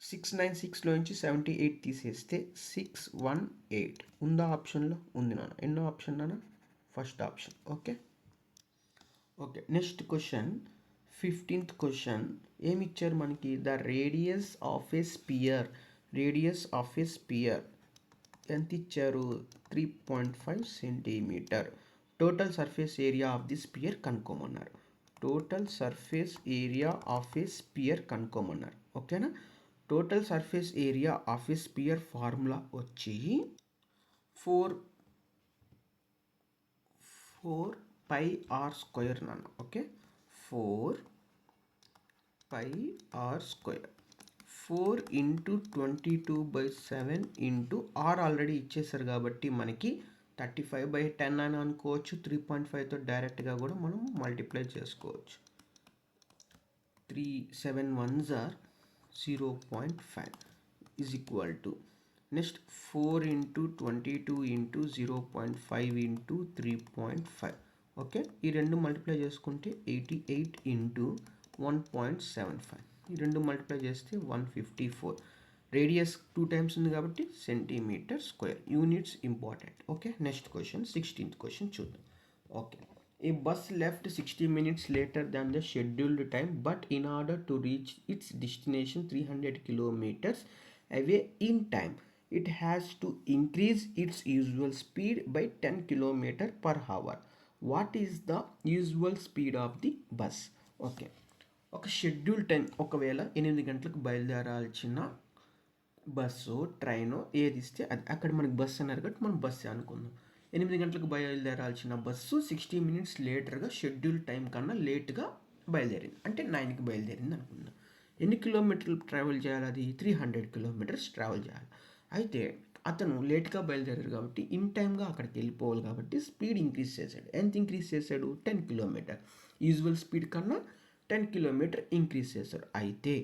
696లో నుంచి 78 తీసేస్తే 618. ఉందా ఆప్షన్లో? ఉంది నాన్న. ఎన్నో ఆప్షన్ నాన్న? First option. Okay, next question 15th question. ఏమి ఇచ్చారు మనకి? The radius of a sphere. Radius of a sphere ఎంత ఇచ్చారు? 3.5 centimetre. Total surface area of the sphere కనుక్కోమన్నారు. Total surface area of a sphere కనుక్కోమన్నారు. ఓకేనా? Total surface area of a sphere formula వచ్చి 4πr² నాన్న. Okay, 4πr². 4 into 22/7 into r already ఇచ్చేసారు కాబట్టి మనకి 35/10 అని అనుకోవచ్చు. 3.5తో డైరెక్ట్గా కూడా మనం మల్టిప్లై చేసుకోవచ్చు. 3 7 1s are 0.5 is equal to. Next 4 into 22 into 0.5 into 3.5. Okay, ఈ రెండు మల్టిప్లై చేసుకుంటే 88 ఇంటూ 1.75. ఈ రెండు మల్టిప్లై చేస్తే 154. రేడియస్ 2 టైమ్స్ ఉంది కాబట్టి centimetre square. Units important. Okay, next question 16th question చూద్దాం. Okay, a bus left 60 minutes later than the scheduled time, but in order to reach its destination 300 kilometers away in time, it has to increase its usual speed by 10 kilometers per hour. What is the usual speed of the bus? Okay, ఒక schedule time, ఒకవేళ 8 గంటలకు బయలుదేరాల్సిన bus train ఏది ఇస్తే అది, అక్కడ మనకి bus అన్నారు కాబట్టి మనం బస్సే అనుకుందాం. 8 గంటలకు బయలుదేరాల్సిన బస్సు 60 minutes లేటర్గా షెడ్యూల్ టైం కన్నా లేట్గా బయలుదేరింది, అంటే 9కి బయలుదేరింది అనుకుందాం. ఎన్ని కిలోమీటర్లు ట్రావెల్ చేయాలి? అది 300 kilometers ట్రావెల్ చేయాలి. అయితే అతను లేట్గా బయలుదేరారు కాబట్టి ఇన్ టైమ్గా అక్కడికి వెళ్ళిపోవాలి కాబట్టి స్పీడ్ ఇంక్రీజ్ చేశాడు. ఎంత ఇంక్రీజ్ చేశాడు? 10 kilometers. యూజువల్ స్పీడ్ కన్నా 10 kilometers ఇంక్రీజ్ చేశాడు. అయితే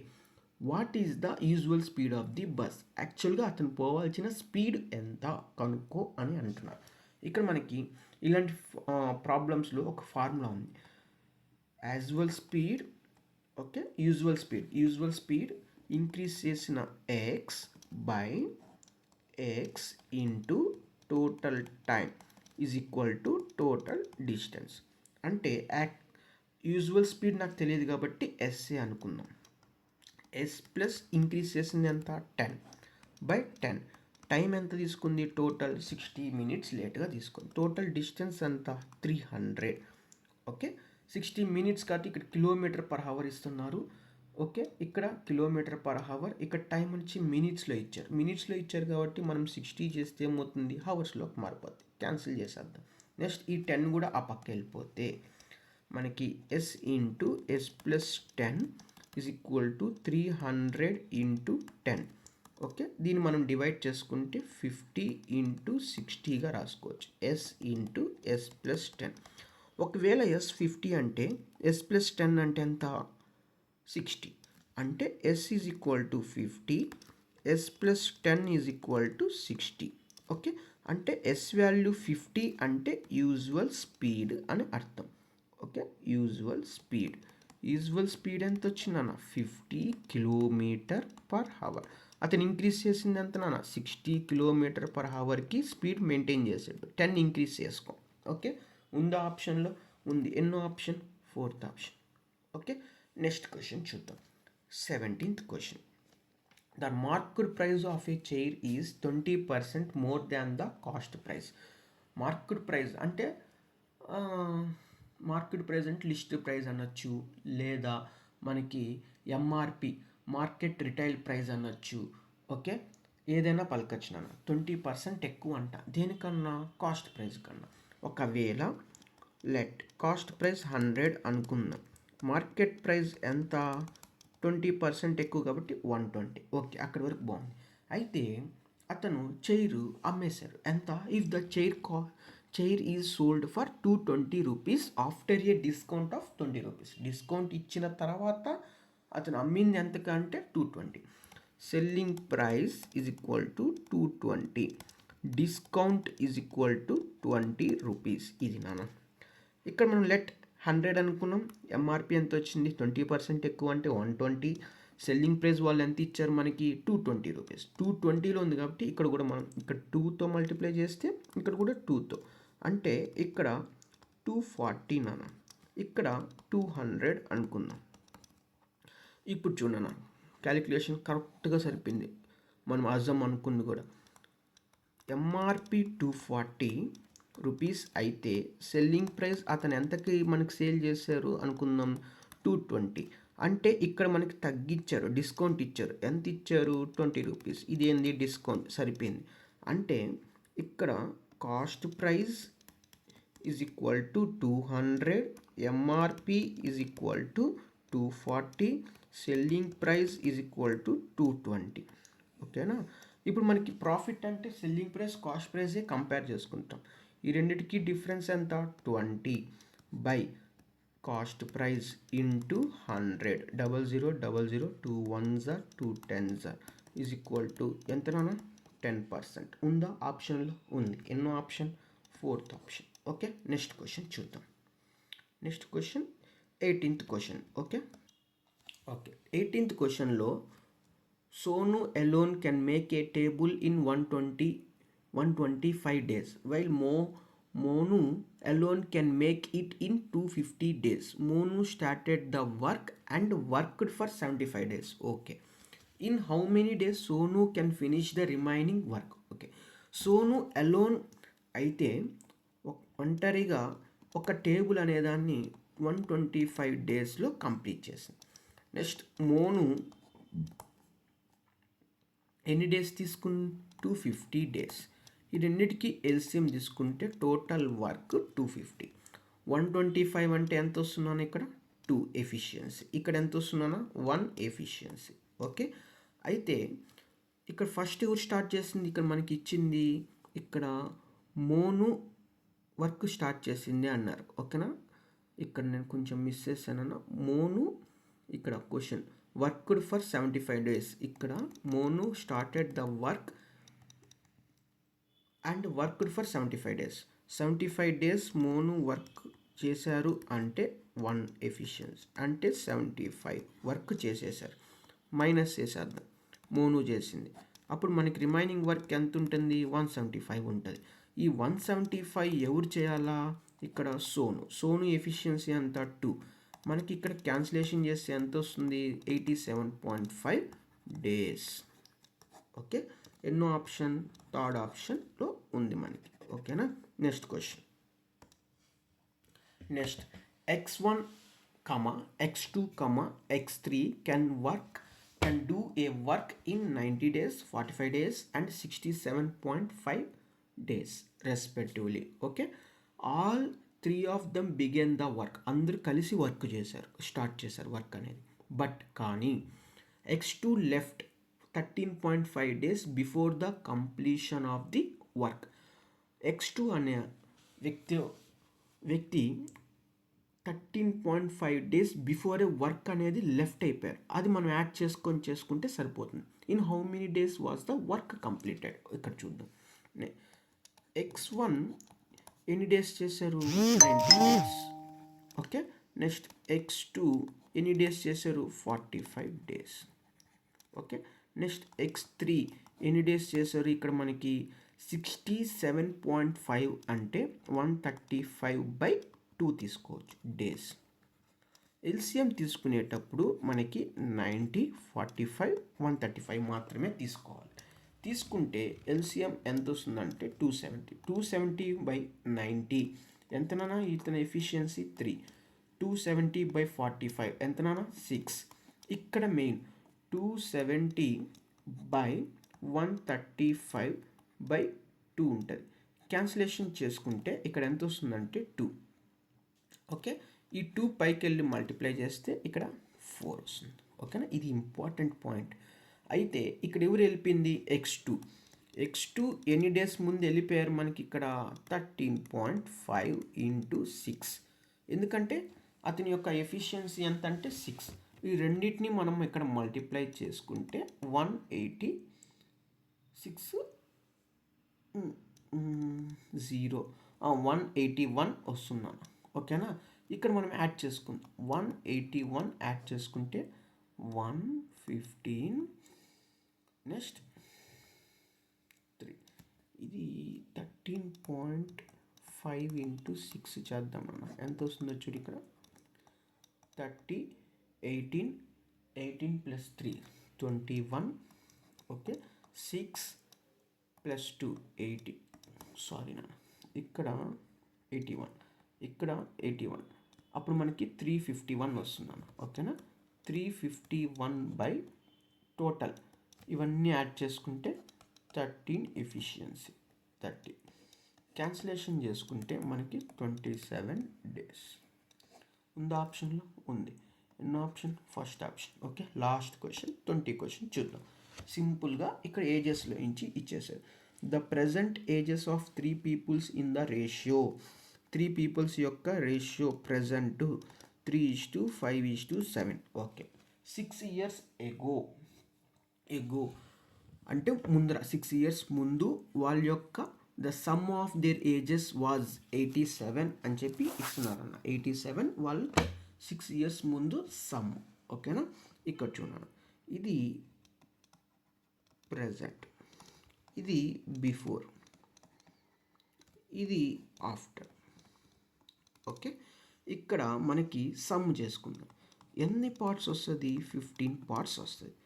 what is the usual speed of the bus? యాక్చువల్గా అతను పోవాల్సిన స్పీడ్ ఎంత కనుక్కో అని అంటున్నారు. ఇక్కడ మనకి ఇలాంటి ప్రాబ్లమ్స్లో ఒక ఫార్ములా ఉంది. Usual speed, okay, usual speed increase చేసిన X by X into total time is equal to total distance. అంటే యూజువల్ స్పీడ్ నాకు తెలియదు కాబట్టి ఎస్ఏ అనుకుందాం. ఎస్ ప్లస్ ఇంక్రీజ్ చేసింది ఎంత? 10 బై 10. టైం ఎంత తీసుకుంది? టోటల్ 60 minutes లేట్గా తీసుకుంది. టోటల్ డిస్టెన్స్ ఎంత? 300. ఓకే, 60 minutes కాబట్టి ఇక్కడ కిలోమీటర్ పర్ హవర్ ఇస్తున్నారు. ఓకే, ఇక్కడ కిలోమీటర్ పర్ హవర్, ఇక్కడ టైం వచ్చి మినిట్స్లో ఇచ్చారు కాబట్టి మనం 60 చేస్తే ఏమవుతుంది? హవర్స్లోకి మారిపోతుంది. క్యాన్సిల్ చేసేద్దాం. నెక్స్ట్ ఈ 10 కూడా ఆ పక్క వెళ్ళిపోతే మనకి S into S plus 10 is equal to 300 into 10. Okay, దీన్ని మనం డివైడ్ చేసుకుంటే 50 ఇంటూ 60గా రాసుకోవచ్చు. S into S plus 10. ఒకవేళ ఎస్ 50 అంటే ఎస్ ప్లస్ 10 అంటే ఎంత? 60. అంటే S is equal to 50, S plus 10 is equal to 60. Okay, అంటే ఎస్ వాల్యూ 50 అంటే యూజువల్ స్పీడ్ అని అర్థం. ఓకే, యూజువల్ స్పీడ్ ఎంత వచ్చిందన్న? 50 km/h. అతను ఇంక్రీజ్ చేసింది ఎంత నాన్న? 60 km/hకి స్పీడ్ మెయింటైన్ చేసాడు. 10 ఇంక్రీజ్ చేసుకో. ఓకే, ఉందా ఆప్షన్లో? ఉంది. ఎన్నో option? 4th option. Okay, next question చూద్దాం. 17th question. The marked price of A chair is 20% more than the cost price. Marked price అంటే లిస్ట్ ప్రైస్ అనొచ్చు, లేదా మనకి ఎంఆర్పి మార్కెట్ రిటైల్ ప్రైస్ అనొచ్చు. ఓకే, ఏదైనా పలకొచ్చు నాన్న. 20% ఎక్కువ అంట. దేనికన్నా? కాస్ట్ ప్రైస్ కన్నా. ఒకవేళ లెట్ కాస్ట్ ప్రైస్ 100 అనుకుందాం, మార్కెట్ ప్రైస్ ఎంత? 20% ఎక్కువ కాబట్టి 120. ఓకే, అక్కడి వరకు బాగుంది. అయితే అతను చైరు అమ్మేశారు. ఎంత? If the chair is sold for 220 rupees after a discount of 20 rupees. Discount ఇచ్చిన తర్వాత అతను అమ్మింది ఎంతకంటే 220. Selling price is equal to 220, discount is equal to 20 rupees. ఇది నాన్న. ఇక్కడ మనం లెట్ 100 అనుకున్నాం. ఎంఆర్పి ఎంత వచ్చింది? 20% ఎక్కువ అంటే 120. సెల్లింగ్ ప్రైస్ వాళ్ళు ఎంత ఇచ్చారు మనకి? 220 rupees. 220లో ఉంది కాబట్టి ఇక్కడ కూడా మనం ఇక్కడ 2తో మల్టిప్లై చేస్తే ఇక్కడ కూడా 2తో, అంటే ఇక్కడ 240 నాన్న. ఇక్కడ 200 అనుకుందాం. ఇప్పుడు చూడనా, క్యాలిక్యులేషన్ కరెక్ట్గా సరిపోయింది. మనం అజమ్ అనుకుంది కూడా. ఎంఆర్పి 240 rupees అయితే సెల్లింగ్ ప్రైస్ అతను ఎంతకి మనకి సేల్ చేశారు అనుకుందాం? 220. అంటే ఇక్కడ మనకి తగ్గించారు, డిస్కౌంట్ ఇచ్చారు. ఎంత ఇచ్చారు? 20 rupees. ఇదేంది? డిస్కౌంట్. సరిపోయింది. అంటే ఇక్కడ cost price is equal to 200, MRP is equal to 240, selling price is equal to 220. ఓకేనా? ఇప్పుడు మనకి ప్రాఫిట్ అంటే సెల్లింగ్ ప్రైస్ కాస్ట్ ప్రైసే కంపేర్ చేసుకుంటాం. ఈ రెండిటికి డిఫరెన్స్ ఎంత? 20 by cost price into 100. 00 00 2 1s 2 10s is equal to ఎంత నాన్న? 10% ఉందా? ఆప్షన్లో ఉంది. ఎన్నో option? 4th option. Okay, next question చూద్దాం. Next question 18th question. Okay, 18th క్వశ్చన్లో Sonu alone can make a table in 125 days, while Monu alone can make it in 250 days. Monu started the work and worked for 75 days. Okay. In how many days Sonu can finish the remaining work? Okay. Sonu alone అయితే ఒంటరిగా ఒక table అనేదాన్ని 125 డేస్లో complete చేసింది. Next Monu ఎన్ని days తీసుకుని? 250 days. ఈ రెండింటికి ఎల్సిఎం తీసుకుంటే టోటల్ వర్క్ 250. 125 అంటే ఎంత వస్తున్నాను ఇక్కడ? 2 ఎఫిషియన్సీ. ఇక్కడ ఎంత వస్తున్నానా? 1 ఎఫిషియన్సీ. ఓకే, అయితే ఇక్కడ ఫస్ట్ ఎవరు స్టార్ట్ చేసింది? ఇక్కడ మనకి ఇచ్చింది ఇక్కడ మోను వర్క్ స్టార్ట్ చేసింది అన్నారు. ఓకేనా, ఇక్కడ నేను కొంచెం మిస్ చేశానన్నా. మోను ఇక్కడ క్వశ్చన్ వర్క్డ్ ఫర్ 75 డేస్. ఇక్కడ Monu started the work and worked for 75 days. 75 days Monu work చేశారు అంటే 1 ఎఫిషియన్సీ అంటే 75 వర్క్ చేసేసారు. మైనస్ చేసేద్దాం, మోను చేసింది. అప్పుడు మనకి రిమైనింగ్ వర్క్ ఎంత ఉంటుంది? 175 ఉంటుంది. ఈ 175 ఎవరు చేయాలా? ఇక్కడ సోను ఎఫిషియన్సీ అంతా 2. మనకి ఇక్కడ క్యాన్సిలేషన్ చేస్తే ఎంత వస్తుంది? 87.5 డేస్. ఓకే, ఎన్నో ఆప్షన్? థర్డ్ ఆప్షన్లో ఉంది మనకి. ఓకేనా, next question. Next x1, x2, x3 can do a work in 90 days, 45 days and 67.5 days respectively. Okay, all 3 of them began the work. అందరూ కలిసి వర్క్ చేశారు, స్టార్ట్ చేశారు వర్క్ అనేది. బట్ కానీ x2 left 13.5 days before the completion of the work. x2 అనే వ్యక్తి 13.5 days before work అనేది left అయిపోయారు. అది మనం యాడ్ చేసుకుంటే సరిపోతుంది. In how many days was the work completed? ఇక్కడ చూద్దాం. x1 ఎన్ని డేస్ చేశారు? 90 డేస్. ఓకే, నెక్స్ట్ x2 ఎన్ని డేస్ చేశారు? 45 డేస్. ఓకే, నెక్స్ట్ x3 ఎన్ని డేస్ చేశారు? ఇక్కడ మనకి 67.5 అంటే 135/2 తీసుకోవచ్చు డేస్. ఎల్సిఎం తీసుకునేటప్పుడు మనకి 90, 45, 135 మాత్రమే తీసుకోవాలి. తీసుకుంటే ఎల్సిఎం ఎంత వస్తుందంటే 270. 270/90 ఎంతనా? ఇతని ఎఫిషియన్సీ 3. 270/45 ఎంతనా? 6. ఇక్కడ మెయిన్ 270/135/2 ఉంటుంది. క్యాన్సిలేషన్ చేసుకుంటే ఇక్కడ ఎంత వస్తుందంటే 2. ఓకే, ఈ 2 పైకి వెళ్ళి మల్టిప్లై చేస్తే ఇక్కడ 4 వస్తుంది. ఓకేనా, ఇది ఇంపార్టెంట్ పాయింట్. అయితే ఇక్కడ ఎవరు వెళ్ళిపోయింది? x2 ఎన్ని డేస్ ముందు వెళ్ళిపోయారు? మనకి ఇక్కడ 13.5 × 6. ఎందుకంటే అతని యొక్క ఎఫిషియన్సీ ఎంత అంటే 6. ఈ రెండింటిని మనం ఇక్కడ మల్టిప్లై చేసుకుంటే 181 వస్తున్నాను. ఓకేనా, ఇక్కడ మనం యాడ్ చేసుకుందాం. 181 యాడ్ చేసుకుంటే 115. నెక్స్ట్ 3. ఇది 13.5 × 6 చేద్దామన్నా. ఎంత వస్తుందో చూడు ఇక్కడ. 30, 18 + 3 21. ఓకే, 6 + 2 80. సారీ నాన్న, ఇక్కడ 81, ఇక్కడ 81. అప్పుడు మనకి 351 వస్తుందన్న. ఓకేనా, 351 టోటల్ ఇవన్నీ యాడ్ చేసుకుంటే 13 ఎఫిషియన్సీ 30. క్యాన్సిలేషన్ చేసుకుంటే మనకి 27 డేస్. ఉందా? ఆప్షన్లో ఉంది. ఎన్నో option? First option. Okay, last question 20 question చూద్దాం. సింపుల్గా ఇక్కడ ఏజెస్లో నుంచి ఇచ్చేసారు. The present ages of 3 peoples in the ratio. 3 peoples యొక్క ratio present 3:5:7. Okay, 6 years ago అంటే ముందర 6 ఇయర్స్ ముందు వాళ్ళ యొక్క the sum of their ages was 87 అని చెప్పి ఇస్తున్నారన్న. 87 వాళ్ళు 6 ఇయర్స్ ముందు సమ్. ఓకేనా, ఇక్కడ చూడండి, ఇది ప్రెజెంట్, ఇది బిఫోర్, ఇది ఆఫ్టర్. ఓకే, ఇక్కడ మనకి సమ్ చేసుకుందాం. ఎన్ని పార్ట్స్ వస్తుంది? 15 పార్ట్స్ వస్తుంది.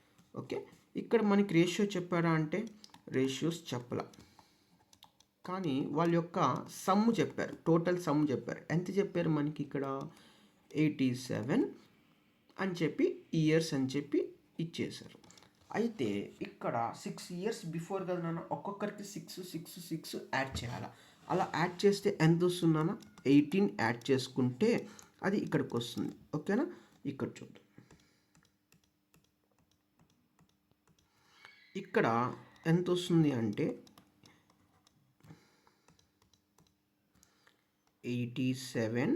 ఓకే, ఇక్కడ మనకి రేషియో చెప్పారా అంటే రేషియోస్ చెప్పలా, కానీ వాళ్ళ యొక్క సమ్ చెప్పారు, టోటల్ సమ్ చెప్పారు. ఎంత చెప్పారు మనకి ఇక్కడ? 87 అని చెప్పి ఇయర్స్ అని చెప్పి ఇచ్చేశారు. అయితే ఇక్కడ 6 ఇయర్స్ బిఫోర్ కదా నాన్న, ఒక్కొక్కరికి 6 యాడ్ చేయాలి. అలా యాడ్ చేస్తే ఎంత వస్తుంది నాన్న? 18 యాడ్ చేసుకుంటే అది ఇక్కడికి వస్తుంది. ఓకేనా, ఇక్కడ చూద్దాం. ఇక్కడ ఎంత వస్తుంది అంటే 87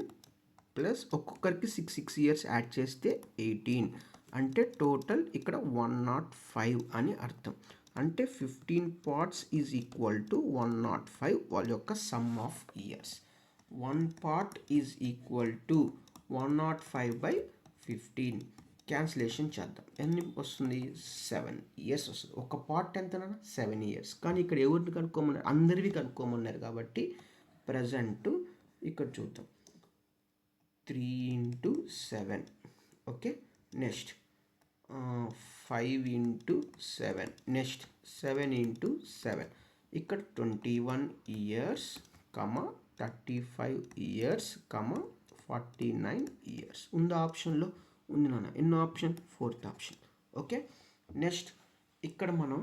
ప్లస్ ఒక్కొక్కరికి 6 ఇయర్స్ యాడ్ చేస్తే 18, అంటే టోటల్ ఇక్కడ 105 అని అర్థం. అంటే 15 పార్ట్స్ ఈజ్ ఈక్వల్ టు 105 వాళ్ళ యొక్క some of years. 1 part is equal to 105/15. Cancellation చేద్దాం. ఎన్ని వస్తుంది? 7 ఇయర్స్ వస్తుంది. ఒక పార్ట్ ఎంతనా? 7 ఇయర్స్. కానీ ఇక్కడ ఎవరిని కనుక్కోమన్నారు? అందరివి కనుక్కోమన్నారు కాబట్టి ప్రజెంట్ ఇక్కడ చూద్దాం. 3 × 7. Okay, next 5 × 7. నెక్స్ట్ 7 × 7. ఇక్కడ 21 ఇయర్స్, 35 ఇయర్స్, 49 ఇయర్స్ ఉందా? ఆప్షన్లో ఉంది నాన్న. ఎన్నో option? 4th option. Okay, next ఇక్కడ మనం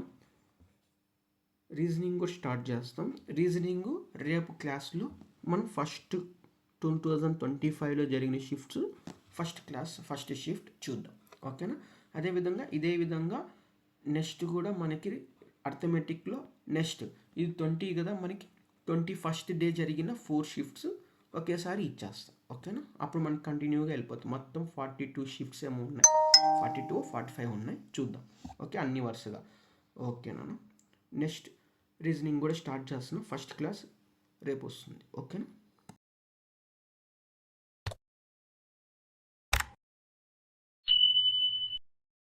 రీజనింగ్ కూడా స్టార్ట్ చేస్తాం. రీజనింగ్ రేపు క్లాస్లో మనం ఫస్ట్ 2025లో జరిగిన షిఫ్ట్స్ ఫస్ట్ షిఫ్ట్ చూద్దాం. ఓకేనా, ఇదే విధంగా నెక్స్ట్ కూడా మనకి అర్థమెటిక్లో నెక్స్ట్ ఇది 20 కదా, మనకి 21st డే జరిగిన 4 షిఫ్ట్స్ ఒకేసారి ఇచ్చేస్తాం. ఓకేనా, అప్పుడు మనకి కంటిన్యూగా వెళ్ళిపోతాం. మొత్తం 42 షిఫ్ట్స్ ఏమో ఉన్నాయి, 42 45 ఉన్నాయి, చూద్దాం. ఓకే, అన్ని వరుసగా. ఓకేనా, నెక్స్ట్ రీజనింగ్ కూడా స్టార్ట్ చేస్తున్నాం. ఫస్ట్ క్లాస్ రేపు వస్తుంది. ఓకేనా.